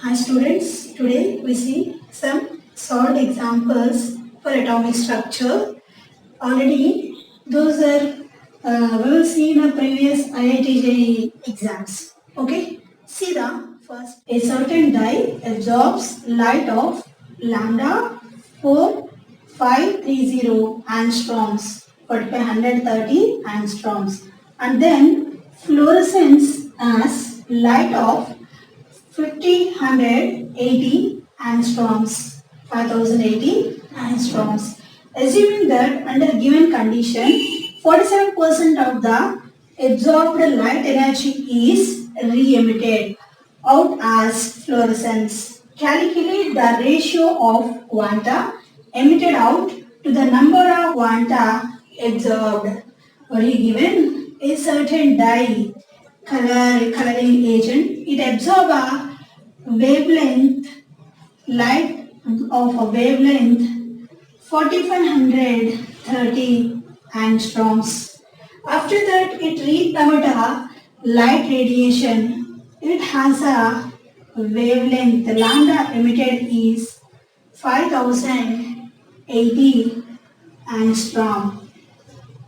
Hi students, today we see some solved examples for atomic structure. Already those are we will see in the previous IIT JEE exams. Okay, see the first. A certain dye absorbs light of lambda 4530 angstroms, 4530 angstroms, and then fluorescence as light of 5080 angstroms, 5080 angstroms. Assuming that under given condition, 47% of the absorbed light energy is re-emitted out as fluorescence. Calculate the ratio of quanta emitted out to the number of quanta absorbed. What is given? A certain dye coloring agent. It absorbs a wavelength light of a wavelength 4530 angstroms. After that, it re-emits a light radiation. It has a wavelength. The lambda emitted is 5080 angstrom.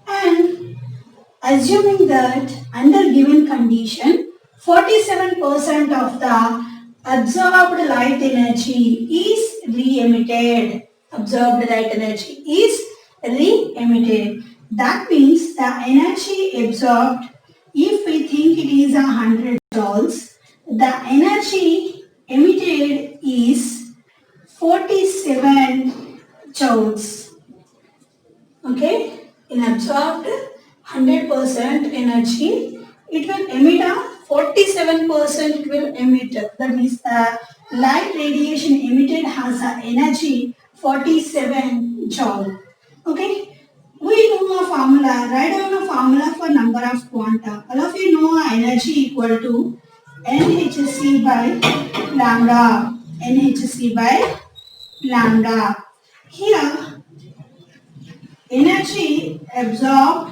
And assuming that under given condition, 47% of the absorbed light energy is re-emitted. Absorbed light energy is re-emitted. That means the energy absorbed, if we think it is 100 joules, the energy emitted is 47 joules. Okay, in absorbed 100% energy, it will emit a 47% it will emit. That means the light radiation emitted has a energy 47 joule. Okay, we know a formula. Write down a formula for number of quanta. All of you know energy equal to NHC by lambda. NHC by lambda. Here energy absorbed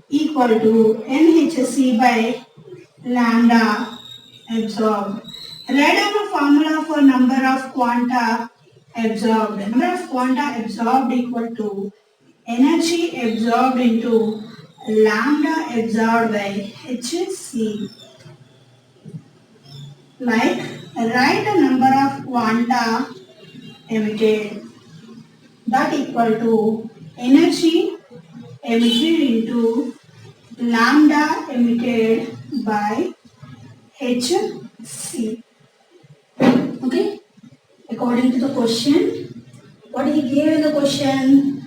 equal to NHC by lambda absorbed. Write down a formula for number of quanta absorbed. Number of quanta absorbed equal to energy absorbed into lambda absorbed by HC. Like write a number of quanta emitted, that equal to energy emitted into lambda emitted by Hc. Okay, according to the question, what he gave in the question,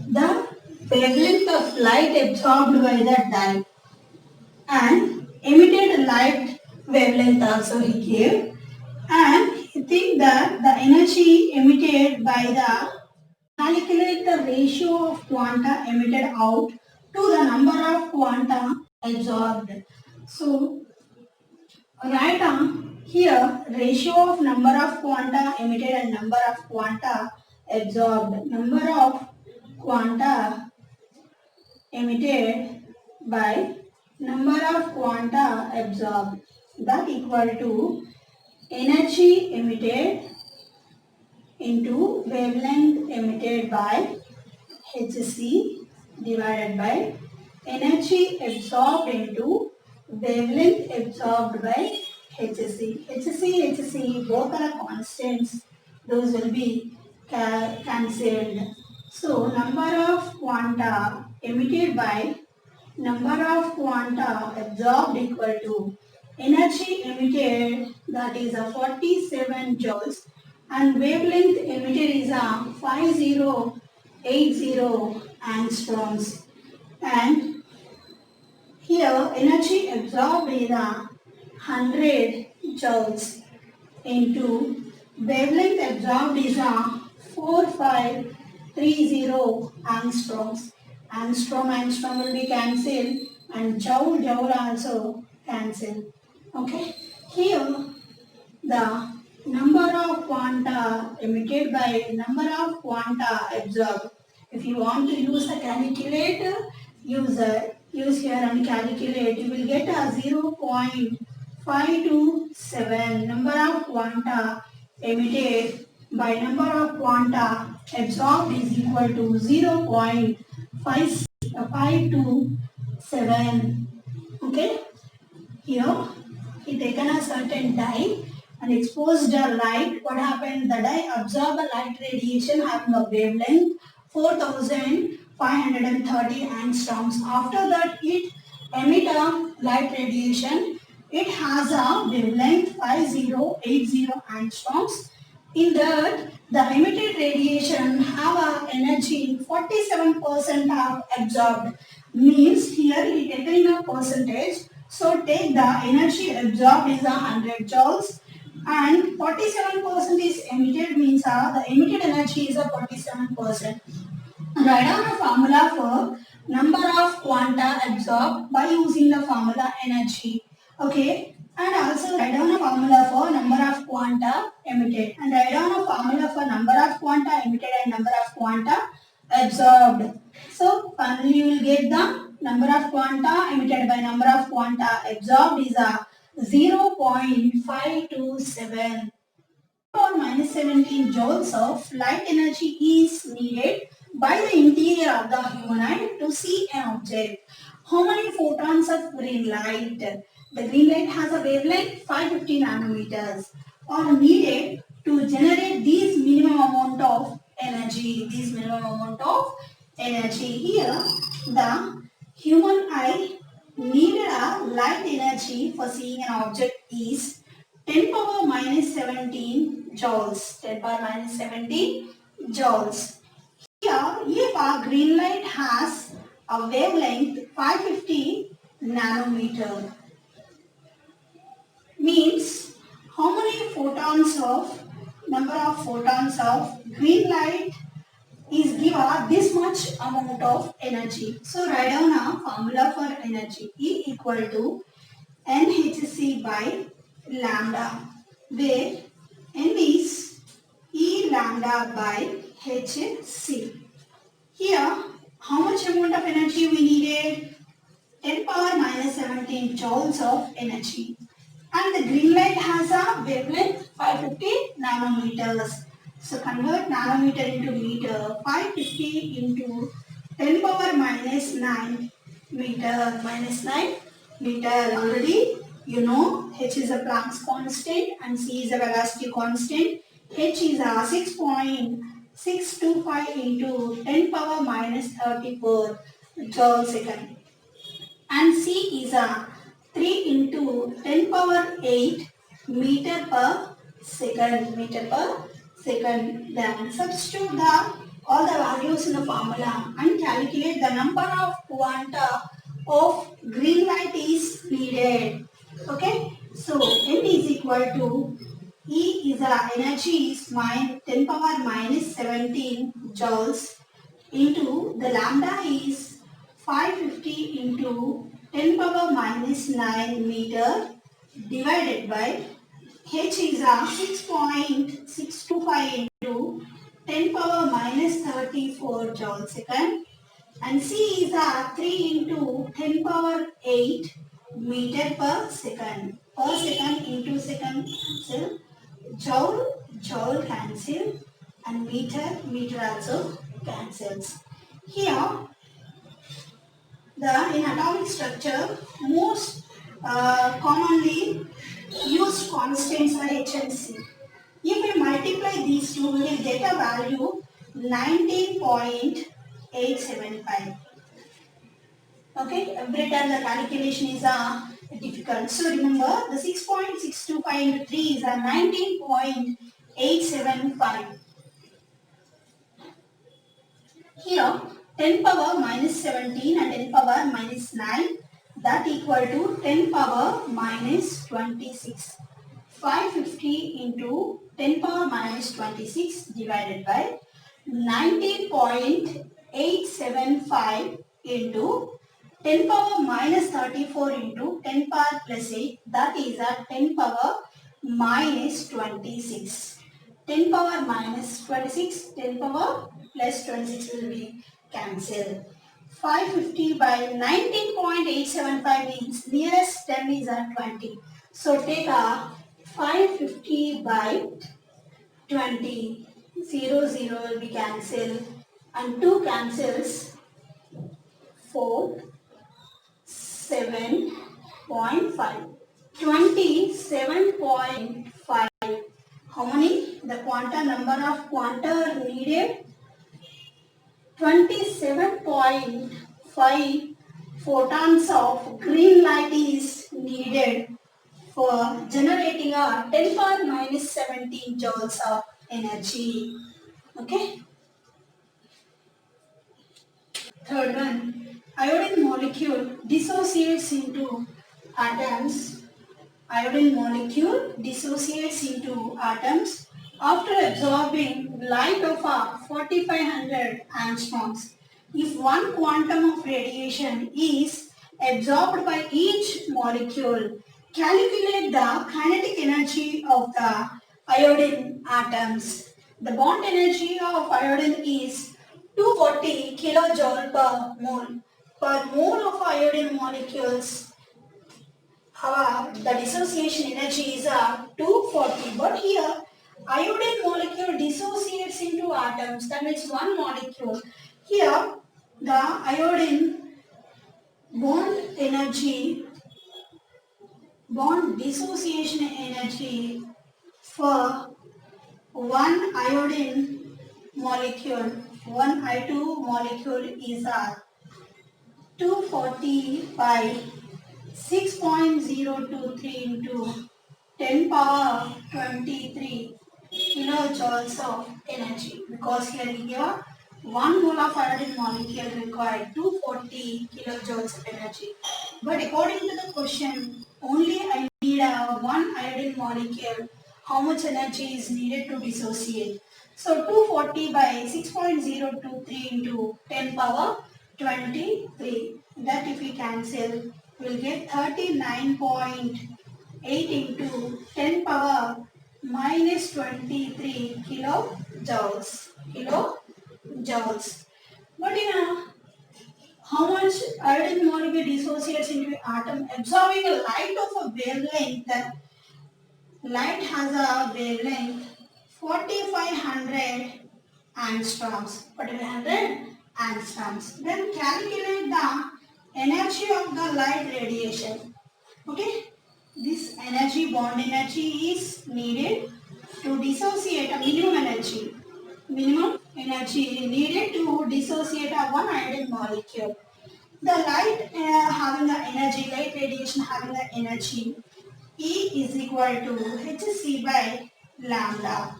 the wavelength of light absorbed by the dye and emitted light wavelength also he gave, and he think that the energy emitted by the, calculate the ratio of quanta emitted out to the number of quanta absorbed. So write down here ratio of number of quanta emitted and number of quanta absorbed. Number of quanta emitted by number of quanta absorbed, that equal to energy emitted into wavelength emitted by Hc divided by energy absorbed into wavelength absorbed by Hc. Hc both are constants. Those will be cancelled. So number of quanta emitted by number of quanta absorbed equal to energy emitted, that is a 47 joules, and wavelength emitted is a 5080 angstroms, and here energy absorbed is a 100 joules into wavelength absorbed is a 4530 angstroms. Angstrom will be cancelled and joule also cancelled. Okay, here the number of quanta emitted by number of quanta absorbed. If you want to use a calculator, use here and calculate. You will get a 0.5 5 to 7. Number of quanta emitted by number of quanta absorbed is equal to 0.5 to 7. Okay. Here, he taken a certain dye and exposed the light. What happened? The dye absorbed a light radiation having a wavelength 4530 angstroms. After that, it emit a light radiation. It has a wavelength 5080 angstroms. In that, the emitted radiation have a energy 47% have absorbed. Means here he taken a percentage. So take the energy absorbed is 100 joules and 47% is emitted means the emitted energy is a 47%. Write down a formula for number of quanta absorbed by using the formula energy. Okay. And also write down a formula for number of quanta emitted. And write down a formula for number of quanta emitted and number of quanta absorbed. So finally you will get the number of quanta emitted by number of quanta absorbed is a 0.527 or minus 17 joules of light energy is needed by the interior of the humanoid to see an object. How many photons of green light? The green light has a wavelength 550 nanometers are needed to generate these minimum amount of energy. Here, the human eye needed a light energy for seeing an object is 10 power minus 17 joules. 10 power minus 17 joules. Here, if our green light has a wavelength 550 nanometer, means how many photons of number of photons of green light is given this much amount of energy. So write down a formula for energy. E equal to NHC by lambda, where N is E lambda by Hc. Here, how much amount of energy we needed? 10 power minus 17 joules of energy. And the green light has a wavelength 550 nanometers. So convert nanometer into meter. 550 into 10 power minus 9 meter. Minus 9 meter. Already you know H is a Planck's constant and C is a velocity constant. H is a 6.625 into 10 power minus 34 joule second. And C is a 3 into 10 power 8 meter per second. Then substitute all the values in the formula and calculate the number of quanta of green light is needed. Okay. So N is equal to E is a energy is 10 power minus 17 joules into the lambda is 550 into 10 power minus 9 meter divided by H is a 6.625 into 10 power minus 34 joule second and C is a 3 into 10 power 8 meter per second. Per second into second cancel. Joule cancel and meter also cancels. Here, in atomic structure, most commonly used constants are H and C. If we multiply these two, we will get a value 19.875. Okay, every time the calculation is difficult. So remember, the 6.625 into 3 is a 19.875. Here, 10 power minus 17 and 10 power minus 9, that equal to 10 power minus 26. 550 into 10 power minus 26 divided by 19.875 into 10 power minus 34 into 10 power plus 8, that is a 10 power minus 26. 10 power minus 26, 10 power plus 26 will be cancelled. 550 by 19.875 means nearest term is a 20. So take a 550 by 20. 0, 0 will be cancelled and 2 cancels. 4, 7.5. 27.5. How many? The quanta number of quanta needed? 27.5 photons of green light is needed for generating a 10 power minus 17 joules of energy. Okay. Third one, iodine molecule dissociates into atoms. Iodine molecule dissociates into atoms after absorbing light of 4500 angstroms. If one quantum of radiation is absorbed by each molecule, calculate the kinetic energy of the iodine atoms. The bond energy of iodine is 240 kilojoule per mole. Per mole of iodine molecules, the dissociation energy is 240. But here, iodine molecule dissociates into atoms. That means one molecule. Here, the iodine bond energy, bond dissociation energy for one iodine molecule, one I2 molecule is 240 by 6.023 into 10 power 23 kilojoules of energy, because here we give 1 mole of iodine molecule required 240 kilojoules of energy. But according to the question, only I need one iodine molecule. How much energy is needed to dissociate? So 240 by 6.023 into 10 power 23. That if we cancel, we'll get 39.8 into 10 power minus 23 kilojoules. Kilojoules. But how much iodine molecule dissociates into an atom? Absorbing a light of a wavelength. Light has a wavelength 4500 angstroms. 4500 angstroms. Then calculate the energy of the light radiation. Okay. This energy, bond energy is needed to dissociate a minimum energy. Minimum energy needed to dissociate a one iodine molecule. The light having the energy, light radiation having the energy, E is equal to hc by lambda.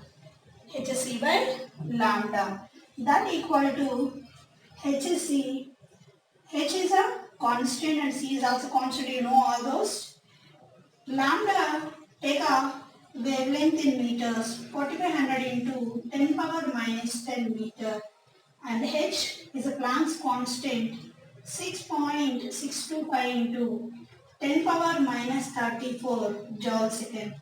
hc by lambda. That equal to hc. H is a constant and C is also constant. You know all those. Lambda, take a wavelength in meters, 4500 into 10 power minus 10 meter. And H is a Planck's constant, 6.625 into 10 power minus 34 joule second.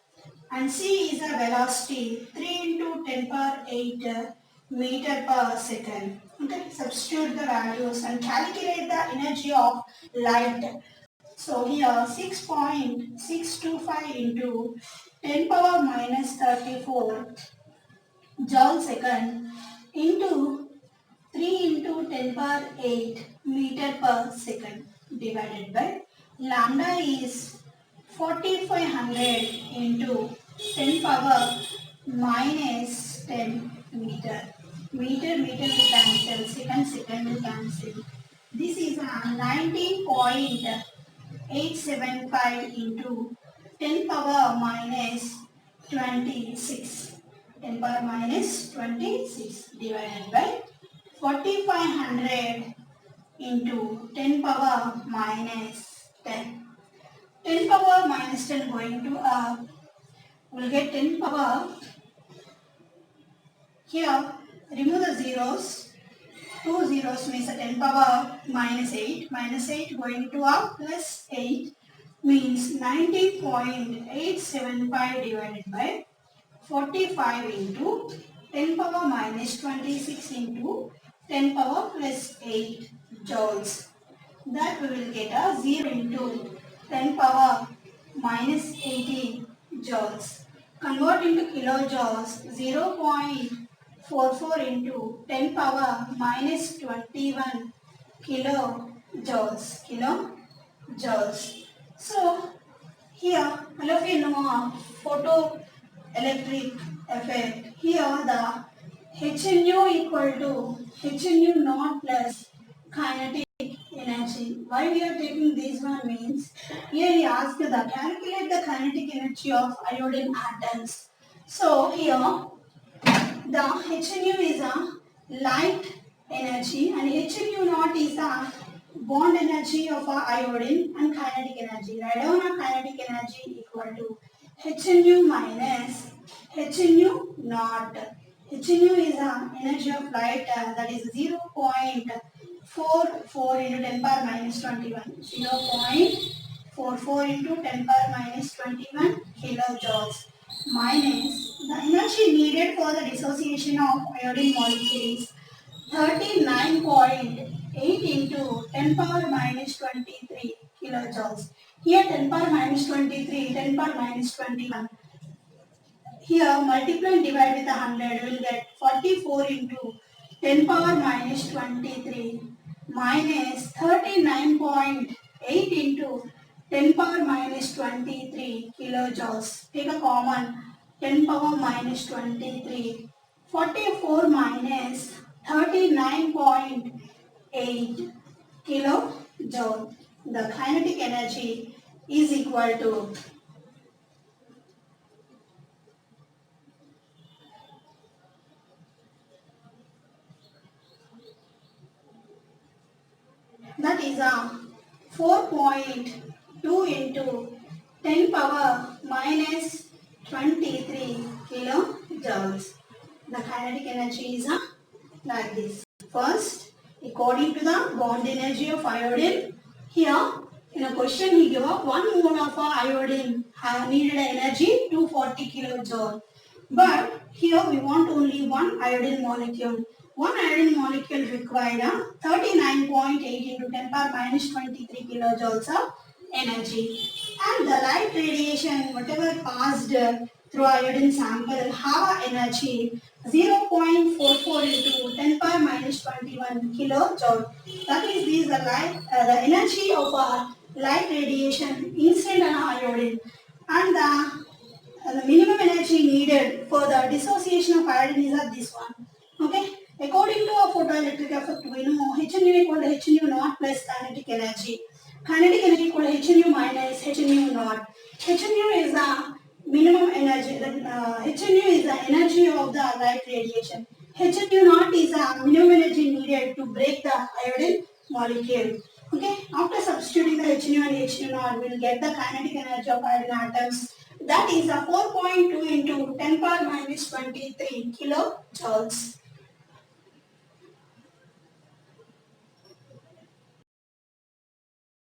And C is a velocity, 3 into 10 power 8 meter per second. Okay, substitute the values and calculate the energy of light. So here 6.625 into 10 power minus 34 joule second into 3 into 10 power 8 meter per second divided by lambda is 4500 into 10 power minus 10 meter. Meter will cancel, second will cancel. This is 19.875 into 10 power minus 26. 10 power minus 26 divided by 4500 into 10 power minus 10. 10 power minus 10 going to we'll get 10 power. Here remove the zeros. 2 zeros means 10 power minus 8. Minus 8 going to plus 8 means 90.875 divided by 45 into 10 power minus 26 into 10 power plus 8 joules. That we will get a 0 into 10 power minus 80 joules. Convert into kilojoules, 0.44 into 10 power minus 21 kilojoules. Kilojoules. So, here, all of you know photoelectric effect. Here, the HNU equal to HNU naught plus kinetic energy. Why we are taking this one means, here he asked the calculate the kinetic energy of iodine atoms. So, here the HNU is a light energy and HNU naught is a bond energy of a iodine and kinetic energy. Write down a kinetic energy equal to HNU minus HNU naught. HNU is a energy of light that is 0.44 into 10 power minus 21. 0.44 into 10 power minus 21 kilojoules minus the energy needed for the dissociation of iodine molecules 39.8 into 10 power minus 23 kilojoules. Here 10 power minus 23, 10 power minus 21. Here multiply and divide with 100, will get 44 into 10 power minus 23 minus 39.8 into 10 power minus 23 kilojoules. Take a common 10 power minus 23. 44 minus 39.8 kilojoule. The kinetic energy is equal to that is a 4.2 into 10 power minus 23 kilojoules. The kinetic energy is like this. First, according to the bond energy of iodine, here in a question he gave up 1 mole of iodine needed energy 240 kilojoule. But here we want only one iodine molecule. One iodine molecule required 39.8 into 10 power minus 23 kilojoules of energy. And the light radiation, whatever passed through iodine sample, have energy 0.44 into 10 power minus 21 kilojoule. That is the energy of light radiation incident on iodine. And the minimum energy needed for the dissociation of iodine is this one. Okay. According to a photoelectric effect, we know HNU equal to HNU naught plus kinetic energy. Kinetic energy equal to HNU minus HNU naught. HNU is the minimum energy. HNU is the energy of the light radiation. HNU naught is the minimum energy needed to break the iodine molecule. Okay. After substituting the HNU and HNU naught, we will get the kinetic energy of iodine atoms. That is a 4.2 into 10 power minus 23 kilojoules.